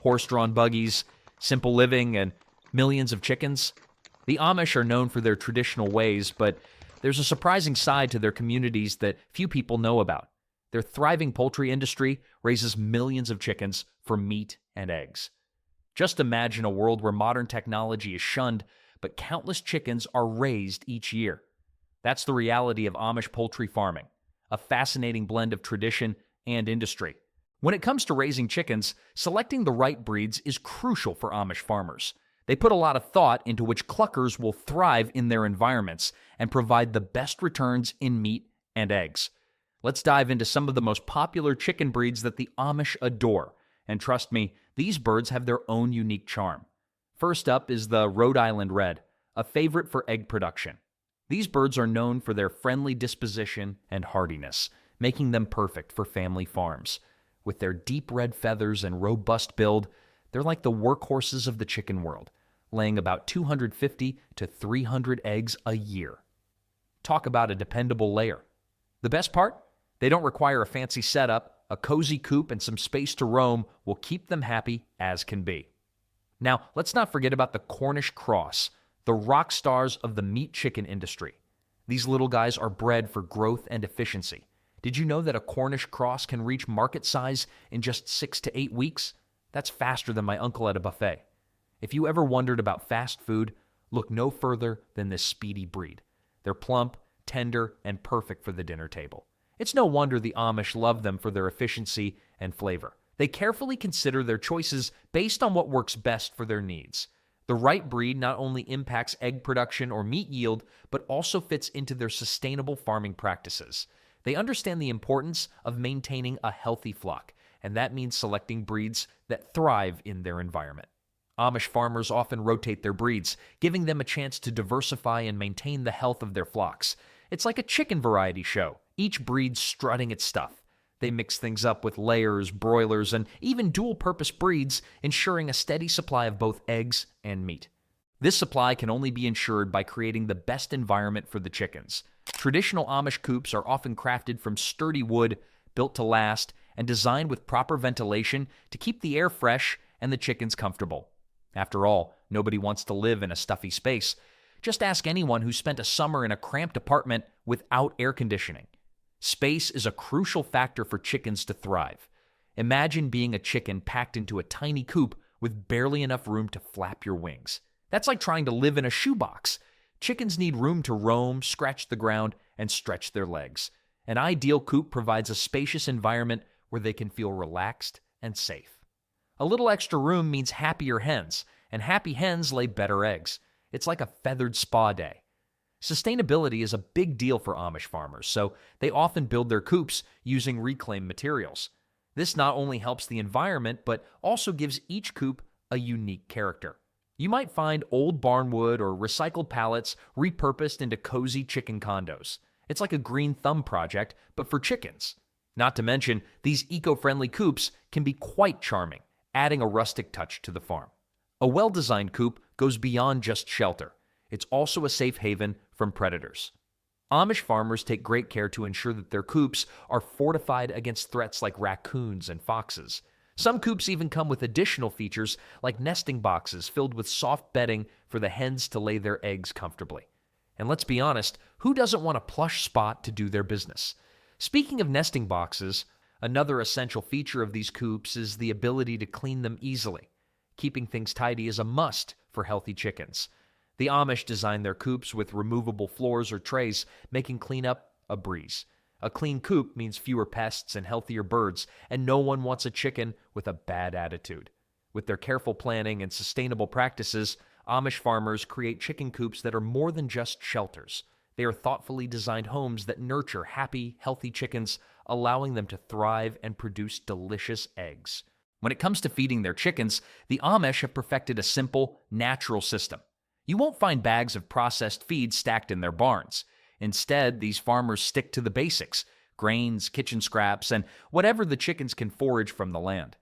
horse-drawn buggies, simple living, and millions of chickens. The Amish are known for their traditional ways, but there's a surprising side to their communities that few people know about. Their thriving poultry industry raises millions of chickens for meat and eggs. Just imagine a world where modern technology is shunned, but countless chickens are raised each year. That's the reality of Amish poultry farming, a fascinating blend of tradition and industry. When it comes to raising chickens, selecting the right breeds is crucial for Amish farmers. They put a lot of thought into which cluckers will thrive in their environments and provide the best returns in meat and eggs. Let's dive into some of the most popular chicken breeds that the Amish adore. And trust me, these birds have their own unique charm. First up is the Rhode Island Red, a favorite for egg production. These birds are known for their friendly disposition and hardiness, making them perfect for family farms. With their deep red feathers and robust build, they're like the workhorses of the chicken world, laying about 250 to 300 eggs a year. Talk about a dependable layer. The best part? They don't require a fancy setup. A cozy coop and some space to roam will keep them happy as can be. Now, let's not forget about the Cornish cross, the rock stars of the meat chicken industry. These little guys are bred for growth and efficiency. Did you know that a Cornish cross can reach market size in just 6 to 8 weeks? That's faster than my uncle at a buffet. If you ever wondered about fast food, look no further than this speedy breed. They're plump, tender, and perfect for the dinner table. It's no wonder the Amish love them for their efficiency and flavor. They carefully consider their choices based on what works best for their needs. The right breed not only impacts egg production or meat yield, but also fits into their sustainable farming practices. They understand the importance of maintaining a healthy flock, and that means selecting breeds that thrive in their environment. Amish farmers often rotate their breeds, giving them a chance to diversify and maintain the health of their flocks. It's like a chicken variety show, each breed strutting its stuff. They mix things up with layers, broilers, and even dual-purpose breeds, ensuring a steady supply of both eggs and meat. This supply can only be ensured by creating the best environment for the chickens. Traditional Amish coops are often crafted from sturdy wood, built to last, and designed with proper ventilation to keep the air fresh and the chickens comfortable. After all, nobody wants to live in a stuffy space. Just ask anyone who spent a summer in a cramped apartment without air conditioning. Space is a crucial factor for chickens to thrive. Imagine being a chicken packed into a tiny coop with barely enough room to flap your wings. That's like trying to live in a shoebox. Chickens need room to roam, scratch the ground, and stretch their legs. An ideal coop provides a spacious environment where they can feel relaxed and safe. A little extra room means happier hens, and happy hens lay better eggs. It's like a feathered spa day. Sustainability is a big deal for Amish farmers, so they often build their coops using reclaimed materials. This not only helps the environment, but also gives each coop a unique character. You might find old barnwood or recycled pallets repurposed into cozy chicken condos. It's like a green thumb project, but for chickens. Not to mention, these eco-friendly coops can be quite charming, adding a rustic touch to the farm. A well-designed coop goes beyond just shelter. It's also a safe haven from predators. Amish farmers take great care to ensure that their coops are fortified against threats like raccoons and foxes. Some coops even come with additional features like nesting boxes filled with soft bedding for the hens to lay their eggs comfortably. And let's be honest, who doesn't want a plush spot to do their business? Speaking of nesting boxes, another essential feature of these coops is the ability to clean them easily. Keeping things tidy is a must for healthy chickens. The Amish design their coops with removable floors or trays, making cleanup a breeze. A clean coop means fewer pests and healthier birds, and no one wants a chicken with a bad attitude. With their careful planning and sustainable practices, Amish farmers create chicken coops that are more than just shelters. They are thoughtfully designed homes that nurture happy, healthy chickens, allowing them to thrive and produce delicious eggs. When it comes to feeding their chickens, the Amish have perfected a simple, natural system. You won't find bags of processed feed stacked in their barns. Instead, these farmers stick to the basics: grains, kitchen scraps, and whatever the chickens can forage from the land.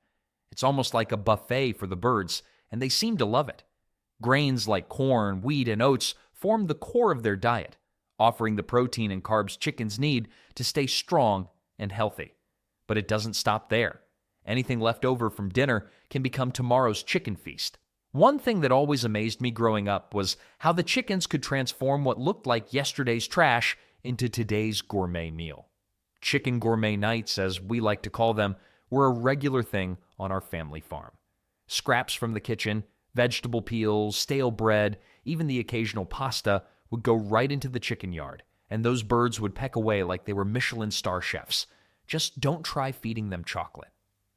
It's almost like a buffet for the birds, and they seem to love it. Grains like corn, wheat, and oats form the core of their diet, offering the protein and carbs chickens need to stay strong and healthy. But it doesn't stop there. Anything left over from dinner can become tomorrow's chicken feast. One thing that always amazed me growing up was how the chickens could transform what looked like yesterday's trash into today's gourmet meal. Chicken gourmet nights, as we like to call them, were a regular thing on our family farm. Scraps from the kitchen, vegetable peels, stale bread, even the occasional pasta would go right into the chicken yard, and those birds would peck away like they were Michelin star chefs. Just don't try feeding them chocolate.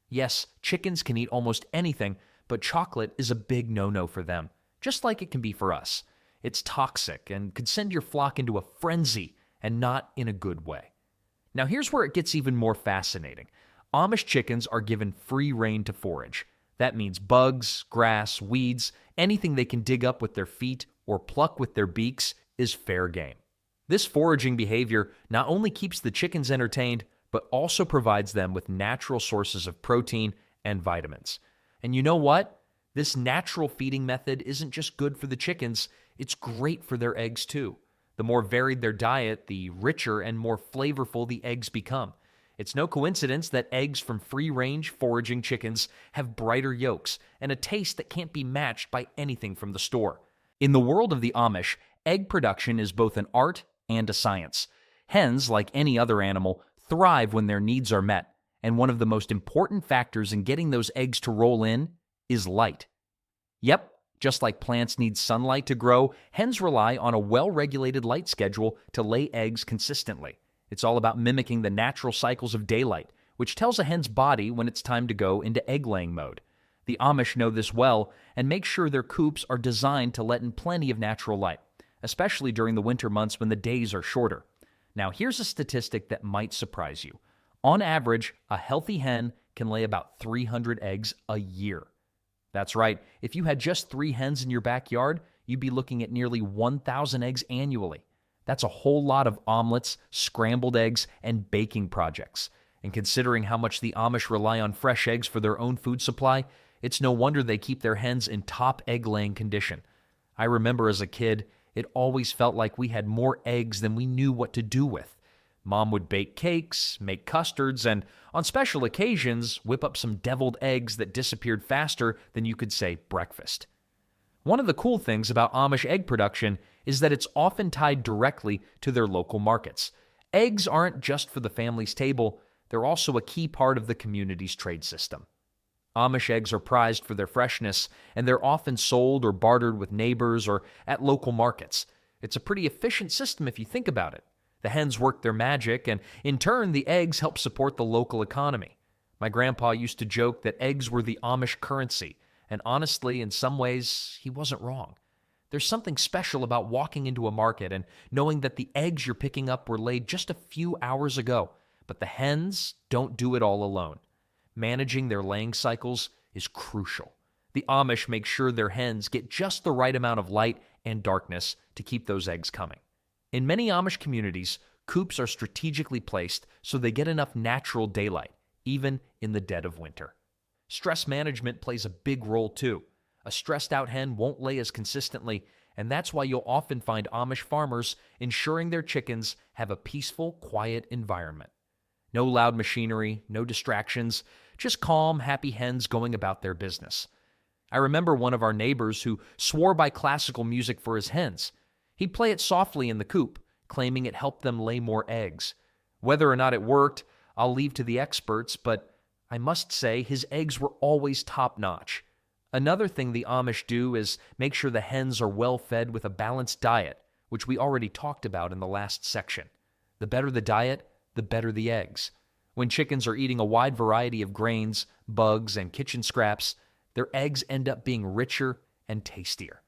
Yes, chickens can eat almost anything, but chocolate is a big no-no for them, just like it can be for us. It's toxic and could send your flock into a frenzy, and not in a good way. Now here's where it gets even more fascinating. Amish chickens are given free rein to forage. That means bugs, grass, weeds, anything they can dig up with their feet or pluck with their beaks is fair game. This foraging behavior not only keeps the chickens entertained, but also provides them with natural sources of protein and vitamins. And you know what? This natural feeding method isn't just good for the chickens, it's great for their eggs too. The more varied their diet, the richer and more flavorful the eggs become. It's no coincidence that eggs from free-range foraging chickens have brighter yolks and a taste that can't be matched by anything from the store. In the world of the Amish, egg production is both an art and a science. Hens, like any other animal, thrive when their needs are met, and one of the most important factors in getting those eggs to roll in is light. Yep, just like plants need sunlight to grow, hens rely on a well-regulated light schedule to lay eggs consistently. It's all about mimicking the natural cycles of daylight, which tells a hen's body when it's time to go into egg-laying mode. The Amish know this well and make sure their coops are designed to let in plenty of natural light, especially during the winter months when the days are shorter. Now, here's a statistic that might surprise you. On average, a healthy hen can lay about 300 eggs a year. That's right, if you had just 3 hens in your backyard, you'd be looking at nearly 1,000 eggs annually. That's a whole lot of omelets, scrambled eggs, and baking projects. And considering how much the Amish rely on fresh eggs for their own food supply, it's no wonder they keep their hens in top egg-laying condition. I remember as a kid, it always felt like we had more eggs than we knew what to do with. Mom would bake cakes, make custards, and on special occasions, whip up some deviled eggs that disappeared faster than you could say breakfast. One of the cool things about Amish egg production is that it's often tied directly to their local markets. Eggs aren't just for the family's table, they're also a key part of the community's trade system. Amish eggs are prized for their freshness, and they're often sold or bartered with neighbors or at local markets. It's a pretty efficient system if you think about it. The hens work their magic, and in turn, the eggs help support the local economy. My grandpa used to joke that eggs were the Amish currency, and honestly, in some ways, he wasn't wrong. There's something special about walking into a market and knowing that the eggs you're picking up were laid just a few hours ago, but the hens don't do it all alone. Managing their laying cycles is crucial. The Amish make sure their hens get just the right amount of light and darkness to keep those eggs coming. In many Amish communities, coops are strategically placed so they get enough natural daylight, even in the dead of winter. Stress management plays a big role too. A stressed-out hen won't lay as consistently, and that's why you'll often find Amish farmers ensuring their chickens have a peaceful, quiet environment. No loud machinery, no distractions, just calm, happy hens going about their business. I remember one of our neighbors who swore by classical music for his hens. He'd play it softly in the coop, claiming it helped them lay more eggs. Whether or not it worked, I'll leave to the experts, but I must say his eggs were always top-notch. Another thing the Amish do is make sure the hens are well fed with a balanced diet, which we already talked about in the last section. The better the diet, the better the eggs. When chickens are eating a wide variety of grains, bugs, and kitchen scraps, their eggs end up being richer and tastier.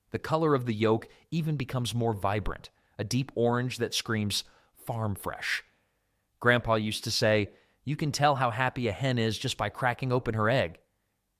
The color of the yolk even becomes more vibrant, a deep orange that screams farm fresh. Grandpa used to say, "You can tell how happy a hen is just by cracking open her egg."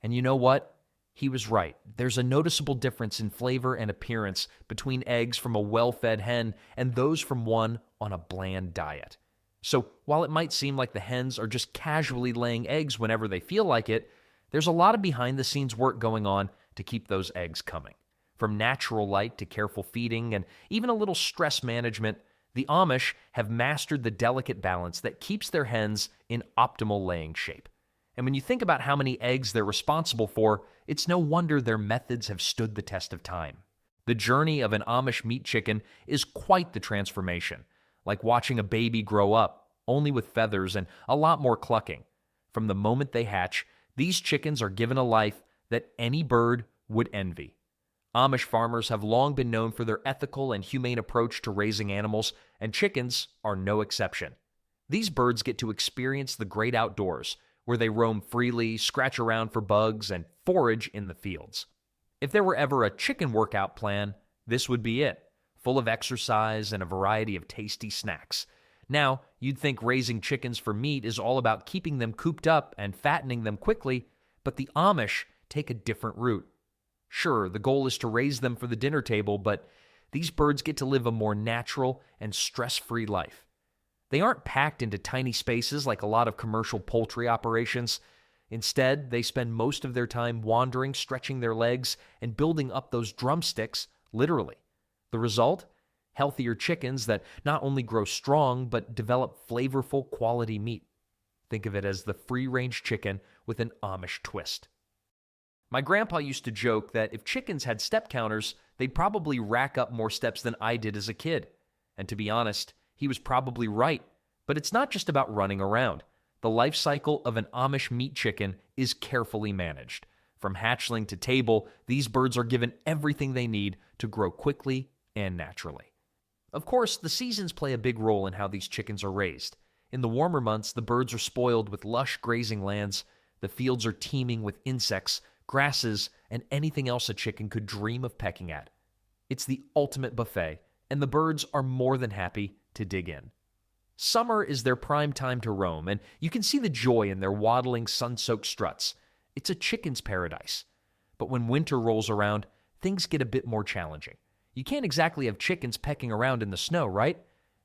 And you know what? He was right. There's a noticeable difference in flavor and appearance between eggs from a well-fed hen and those from one on a bland diet. So while it might seem like the hens are just casually laying eggs whenever they feel like it, there's a lot of behind-the-scenes work going on to keep those eggs coming. From natural light to careful feeding and even a little stress management, the Amish have mastered the delicate balance that keeps their hens in optimal laying shape. And when you think about how many eggs they're responsible for, it's no wonder their methods have stood the test of time. The journey of an Amish meat chicken is quite the transformation, like watching a baby grow up, only with feathers and a lot more clucking. From the moment they hatch, these chickens are given a life that any bird would envy. Amish farmers have long been known for their ethical and humane approach to raising animals, and chickens are no exception. These birds get to experience the great outdoors, where they roam freely, scratch around for bugs, and forage in the fields. If there were ever a chicken workout plan, this would be it, full of exercise and a variety of tasty snacks. Now, you'd think raising chickens for meat is all about keeping them cooped up and fattening them quickly, but the Amish take a different route. Sure, the goal is to raise them for the dinner table, but these birds get to live a more natural and stress-free life. They aren't packed into tiny spaces like a lot of commercial poultry operations. Instead, they spend most of their time wandering, stretching their legs, and building up those drumsticks, literally. The result? Healthier chickens that not only grow strong, but develop flavorful quality meat. Think of it as the free-range chicken with an Amish twist. My grandpa used to joke that if chickens had step counters, they'd probably rack up more steps than I did as a kid. And to be honest, he was probably right. But it's not just about running around. The life cycle of an Amish meat chicken is carefully managed. From hatchling to table, these birds are given everything they need to grow quickly and naturally. Of course, the seasons play a big role in how these chickens are raised. In the warmer months, the birds are spoiled with lush grazing lands. The fields are teeming with insects, grasses, and anything else a chicken could dream of pecking at. It's the ultimate buffet, and the birds are more than happy to dig in. Summer is their prime time to roam, and you can see the joy in their waddling, sun-soaked struts. It's a chicken's paradise. But when winter rolls around, things get a bit more challenging. You can't exactly have chickens pecking around in the snow, right?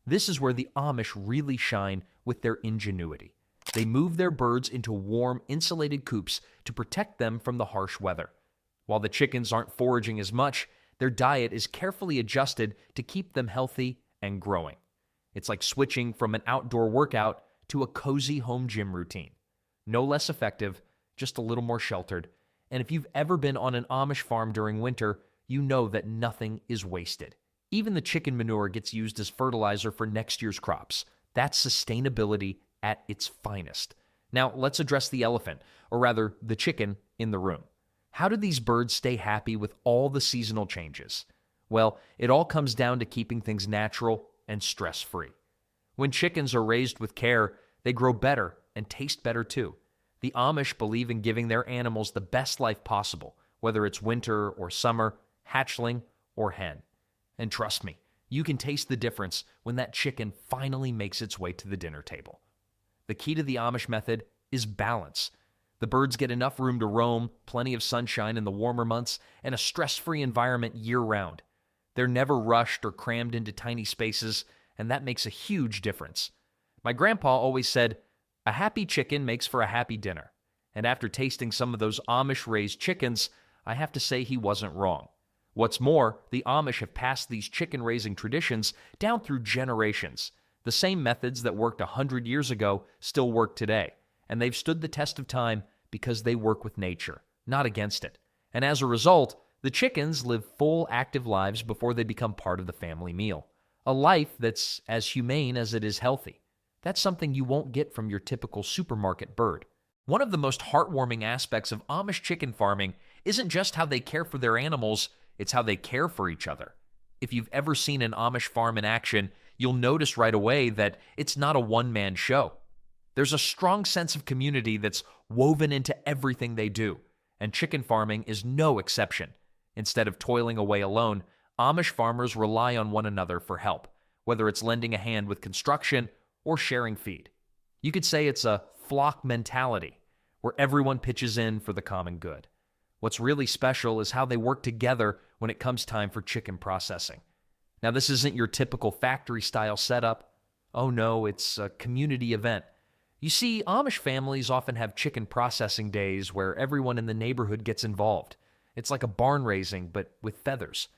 This is where the Amish really shine with their ingenuity. They move their birds into warm, insulated coops to protect them from the harsh weather. While the chickens aren't foraging as much, their diet is carefully adjusted to keep them healthy and growing. It's like switching from an outdoor workout to a cozy home gym routine. No less effective, just a little more sheltered. And if you've ever been on an Amish farm during winter, you know that nothing is wasted. Even the chicken manure gets used as fertilizer for next year's crops. That's sustainability at its finest. Now, let's address the elephant, or rather, the chicken in the room. How do these birds stay happy with all the seasonal changes? Well, it all comes down to keeping things natural and stress-free. When chickens are raised with care, they grow better and taste better too. The Amish believe in giving their animals the best life possible, whether it's winter or summer, hatchling or hen. And trust me, you can taste the difference when that chicken finally makes its way to the dinner table. The key to the Amish method is balance. The birds get enough room to roam, plenty of sunshine in the warmer months, and a stress-free environment year-round. They're never rushed or crammed into tiny spaces, and that makes a huge difference. My grandpa always said, "A happy chicken makes for a happy dinner." And after tasting some of those Amish-raised chickens, I have to say he wasn't wrong. What's more, the Amish have passed these chicken-raising traditions down through generations. The same methods that worked 100 years ago still work today, and they've stood the test of time because they work with nature, not against it. And as a result, the chickens live full, active lives before they become part of the family meal. A life that's as humane as it is healthy. That's something you won't get from your typical supermarket bird. One of the most heartwarming aspects of Amish chicken farming isn't just how they care for their animals, it's how they care for each other. If you've ever seen an Amish farm in action, you'll notice right away that it's not a one-man show. There's a strong sense of community that's woven into everything they do, and chicken farming is no exception. Instead of toiling away alone, Amish farmers rely on one another for help, whether it's lending a hand with construction or sharing feed. You could say it's a flock mentality, where everyone pitches in for the common good. What's really special is how they work together when it comes time for chicken processing. Now, this isn't your typical factory-style setup. Oh no, it's a community event. You see, Amish families often have chicken processing days where everyone in the neighborhood gets involved. It's like a barn raising, but with feathers.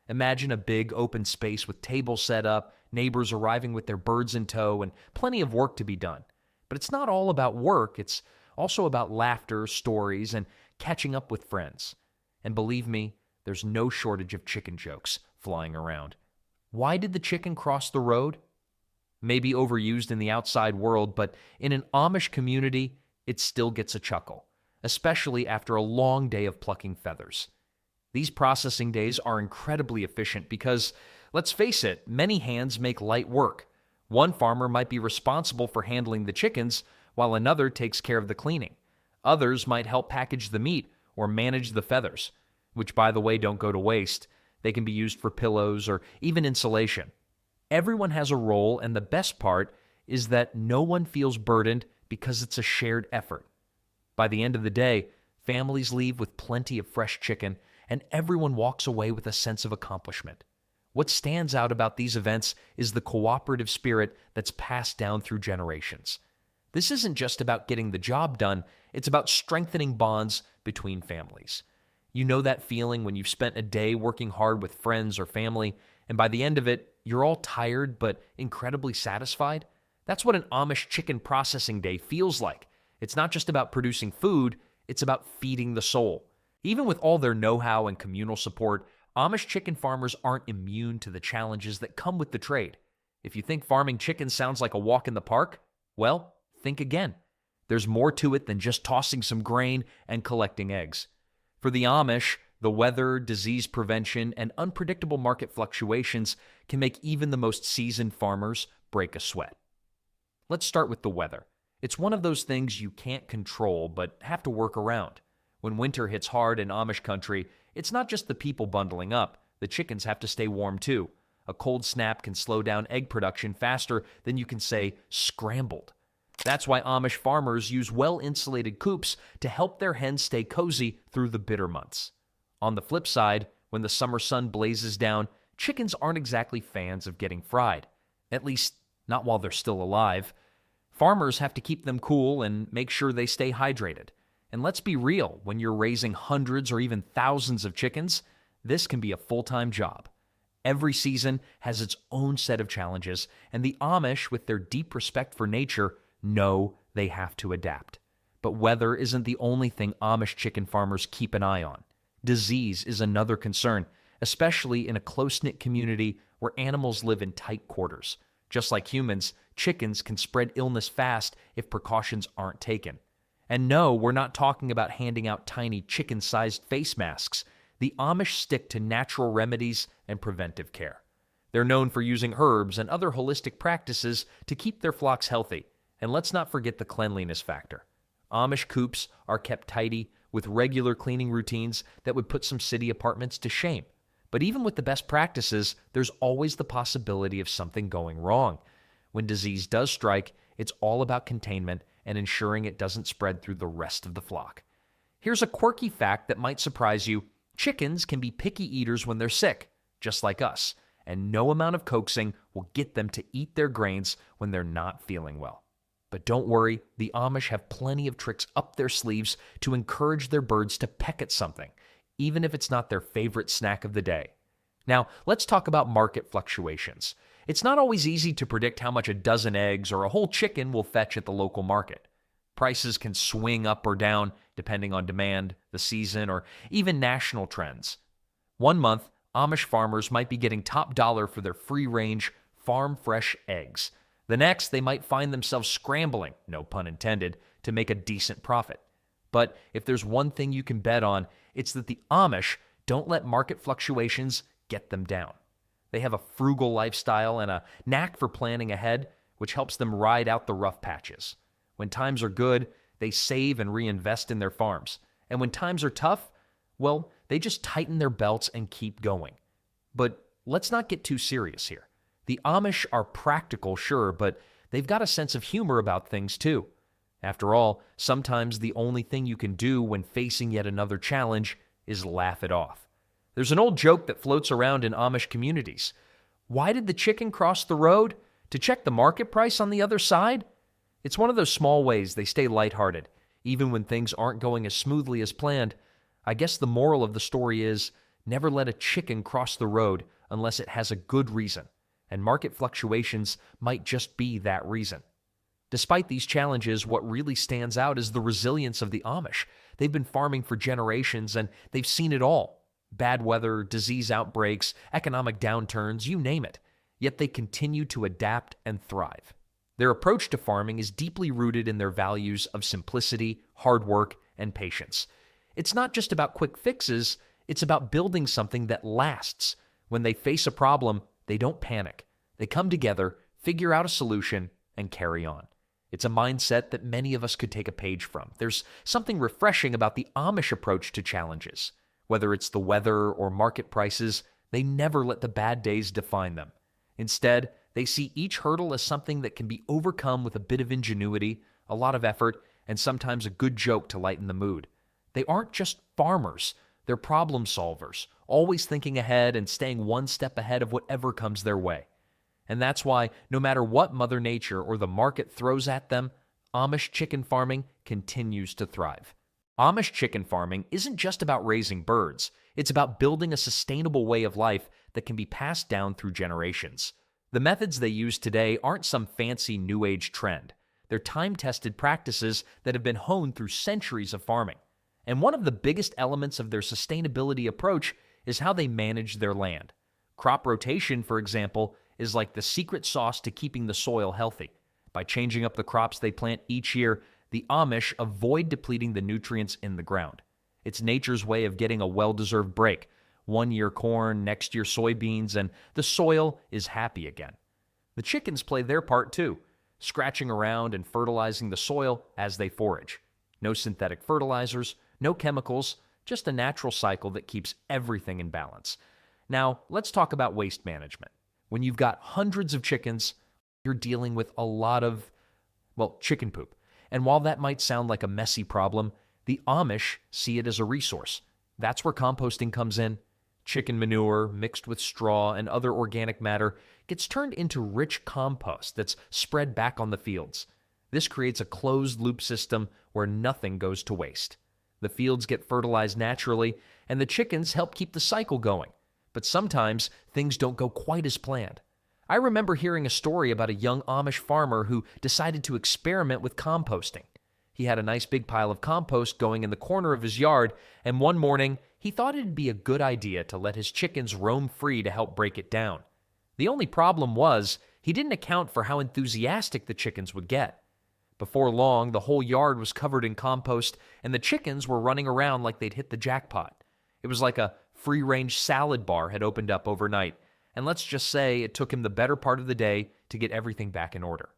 Imagine a big open space with tables set up, neighbors arriving with their birds in tow, and plenty of work to be done. But it's not all about work, it's also about laughter, stories, and catching up with friends. And believe me, there's no shortage of chicken jokes flying around. Why did the chicken cross the road? Maybe overused in the outside world, but in an Amish community, it still gets a chuckle, especially after a long day of plucking feathers. These processing days are incredibly efficient because, let's face it, many hands make light work. One farmer might be responsible for handling the chickens, while another takes care of the cleaning. Others might help package the meat or manage the feathers, which, by the way, don't go to waste. They can be used for pillows or even insulation. Everyone has a role, and the best part is that no one feels burdened because it's a shared effort. By the end of the day, families leave with plenty of fresh chicken, and everyone walks away with a sense of accomplishment. What stands out about these events is the cooperative spirit that's passed down through generations. This isn't just about getting the job done, it's about strengthening bonds between families. You know that feeling when you've spent a day working hard with friends or family, and by the end of it, you're all tired but incredibly satisfied? That's what an Amish chicken processing day feels like. It's not just about producing food, it's about feeding the soul. Even with all their know-how and communal support, Amish chicken farmers aren't immune to the challenges that come with the trade. If you think farming chickens sounds like a walk in the park, well, think again. There's more to it than just tossing some grain and collecting eggs. For the Amish, the weather, disease prevention, and unpredictable market fluctuations can make even the most seasoned farmers break a sweat. Let's start with the weather. It's one of those things you can't control but have to work around. When winter hits hard in Amish country, it's not just the people bundling up. The chickens have to stay warm too. A cold snap can slow down egg production faster than you can say scrambled. That's why Amish farmers use well-insulated coops to help their hens stay cozy through the bitter months. On the flip side, when the summer sun blazes down, chickens aren't exactly fans of getting fried. At least, not while they're still alive. Farmers have to keep them cool and make sure they stay hydrated. And let's be real, when you're raising hundreds or even thousands of chickens, this can be a full-time job. Every season has its own set of challenges, and the Amish, with their deep respect for nature, know they have to adapt. But weather isn't the only thing Amish chicken farmers keep an eye on. Disease is another concern, especially in a close-knit community where animals live in tight quarters. Just like humans, chickens can spread illness fast if precautions aren't taken. And no, we're not talking about handing out tiny chicken-sized face masks. The Amish stick to natural remedies and preventive care. They're known for using herbs and other holistic practices to keep their flocks healthy. And let's not forget the cleanliness factor. Amish coops are kept tidy with regular cleaning routines that would put some city apartments to shame. But even with the best practices, there's always the possibility of something going wrong. When disease does strike, it's all about containment and ensuring it doesn't spread through the rest of the flock. Here's a quirky fact that might surprise you. Chickens can be picky eaters when they're sick, just like us, and no amount of coaxing will get them to eat their grains when they're not feeling well. But don't worry, the Amish have plenty of tricks up their sleeves to encourage their birds to peck at something, even if it's not their favorite snack of the day. Now, let's talk about market fluctuations. It's not always easy to predict how much a dozen eggs or a whole chicken will fetch at the local market. Prices can swing up or down depending on demand, the season, or even national trends. One month, Amish farmers might be getting top dollar for their free-range, farm-fresh eggs. The next, they might find themselves scrambling, no pun intended, to make a decent profit. But if there's one thing you can bet on, it's that the Amish don't let market fluctuations get them down. They have a frugal lifestyle and a knack for planning ahead, which helps them ride out the rough patches. When times are good, they save and reinvest in their farms. And when times are tough, well, they just tighten their belts and keep going. But let's not get too serious here. The Amish are practical, sure, but they've got a sense of humor about things too. After all, sometimes the only thing you can do when facing yet another challenge is laugh it off. There's an old joke that floats around in Amish communities. Why did the chicken cross the road? To check the market price on the other side? It's one of those small ways they stay lighthearted, even when things aren't going as smoothly as planned. I guess the moral of the story is, never let a chicken cross the road unless it has a good reason, and market fluctuations might just be that reason. Despite these challenges, what really stands out is the resilience of the Amish. They've been farming for generations and they've seen it all. Bad weather, disease outbreaks, economic downturns, you name it. Yet they continue to adapt and thrive. Their approach to farming is deeply rooted in their values of simplicity, hard work, and patience. It's not just about quick fixes, it's about building something that lasts. When they face a problem, they don't panic. They come together, figure out a solution, and carry on. It's a mindset that many of us could take a page from. There's something refreshing about the Amish approach to challenges. Whether it's the weather or market prices, they never let the bad days define them. Instead, they see each hurdle as something that can be overcome with a bit of ingenuity, a lot of effort, and sometimes a good joke to lighten the mood. They aren't just farmers, they're problem solvers, always thinking ahead and staying one step ahead of whatever comes their way. And that's why, no matter what Mother Nature or the market throws at them, Amish chicken farming continues to thrive. Amish chicken farming isn't just about raising birds, it's about building a sustainable way of life that can be passed down through generations. The methods they use today aren't some fancy New Age trend. They're time-tested practices that have been honed through centuries of farming. And one of the biggest elements of their sustainability approach is how they manage their land. Crop rotation, for example, is like the secret sauce to keeping the soil healthy. By changing up the crops they plant each year, the Amish avoid depleting the nutrients in the ground. It's nature's way of getting a well-deserved break. One year corn, next year soybeans, and the soil is happy again. The chickens play their part too, scratching around and fertilizing the soil as they forage. No synthetic fertilizers, no chemicals, just a natural cycle that keeps everything in balance. Now, let's talk about waste management. When you've got hundreds of chickens, you're dealing with a lot of, chicken poop. And while that might sound like a messy problem, the Amish see it as a resource. That's where composting comes in. Chicken manure, mixed with straw and other organic matter, gets turned into rich compost that's spread back on the fields. This creates a closed-loop system where nothing goes to waste. The fields get fertilized naturally, and the chickens help keep the cycle going. But sometimes things don't go quite as planned. I remember hearing a story about a young Amish farmer who decided to experiment with composting. He had a nice big pile of compost going in the corner of his yard, and one morning he thought it'd be a good idea to let his chickens roam free to help break it down. The only problem was he didn't account for how enthusiastic the chickens would get. Before long, the whole yard was covered in compost, and the chickens were running around like they'd hit the jackpot. It was like a free-range salad bar had opened up overnight, and let's just say it took him the better part of the day to get everything back in order.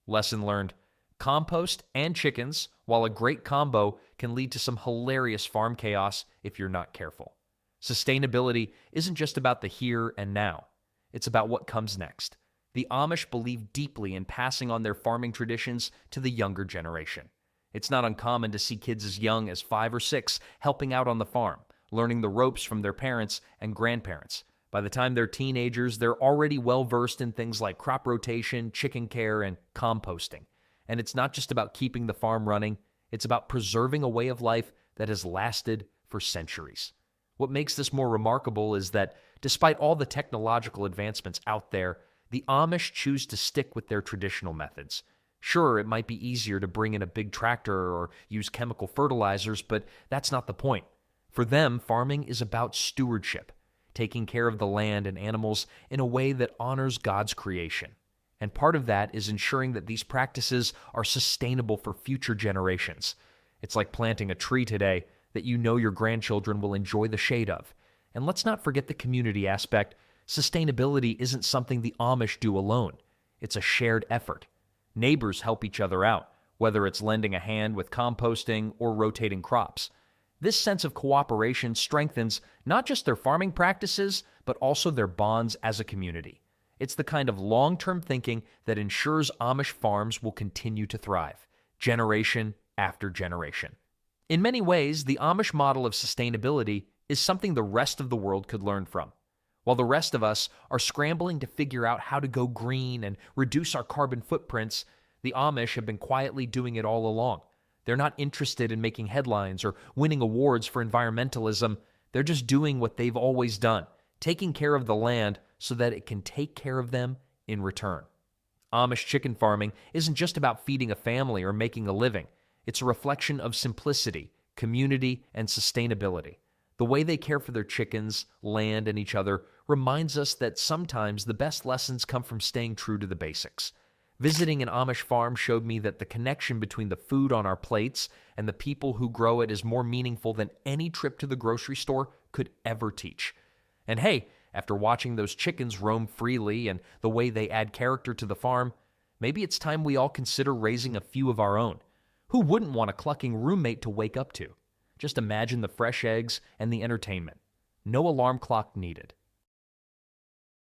Lesson learned: compost and chickens, while a great combo, can lead to some hilarious farm chaos if you're not careful. Sustainability isn't just about the here and now. It's about what comes next. The Amish believe deeply in passing on their farming traditions to the younger generation. It's not uncommon to see kids as young as 5 or 6 helping out on the farm, learning the ropes from their parents and grandparents. By the time they're teenagers, they're already well-versed in things like crop rotation, chicken care, and composting. And it's not just about keeping the farm running, it's about preserving a way of life that has lasted for centuries. What makes this more remarkable is that despite all the technological advancements out there, the Amish choose to stick with their traditional methods. Sure, it might be easier to bring in a big tractor or use chemical fertilizers, but that's not the point. For them, farming is about stewardship, taking care of the land and animals in a way that honors God's creation. And part of that is ensuring that these practices are sustainable for future generations. It's like planting a tree today that you know your grandchildren will enjoy the shade of. And let's not forget the community aspect. Sustainability isn't something the Amish do alone. It's a shared effort. Neighbors help each other out, whether it's lending a hand with composting or rotating crops. This sense of cooperation strengthens not just their farming practices, but also their bonds as a community. It's the kind of long-term thinking that ensures Amish farms will continue to thrive, generation after generation. In many ways, the Amish model of sustainability is something the rest of the world could learn from. While the rest of us are scrambling to figure out how to go green and reduce our carbon footprints, the Amish have been quietly doing it all along. They're not interested in making headlines or winning awards for environmentalism. They're just doing what they've always done, taking care of the land so that it can take care of them in return. Amish chicken farming isn't just about feeding a family or making a living. It's a reflection of simplicity, community, and sustainability. The way they care for their chickens, land, and each other reminds us that sometimes the best lessons come from staying true to the basics. Visiting an Amish farm showed me that the connection between the food on our plates and the people who grow it is more meaningful than any trip to the grocery store could ever teach. And hey, after watching those chickens roam freely and the way they add character to the farm, maybe it's time we all consider raising a few of our own. Who wouldn't want a clucking roommate to wake up to? Just imagine the fresh eggs and the entertainment. No alarm clock needed.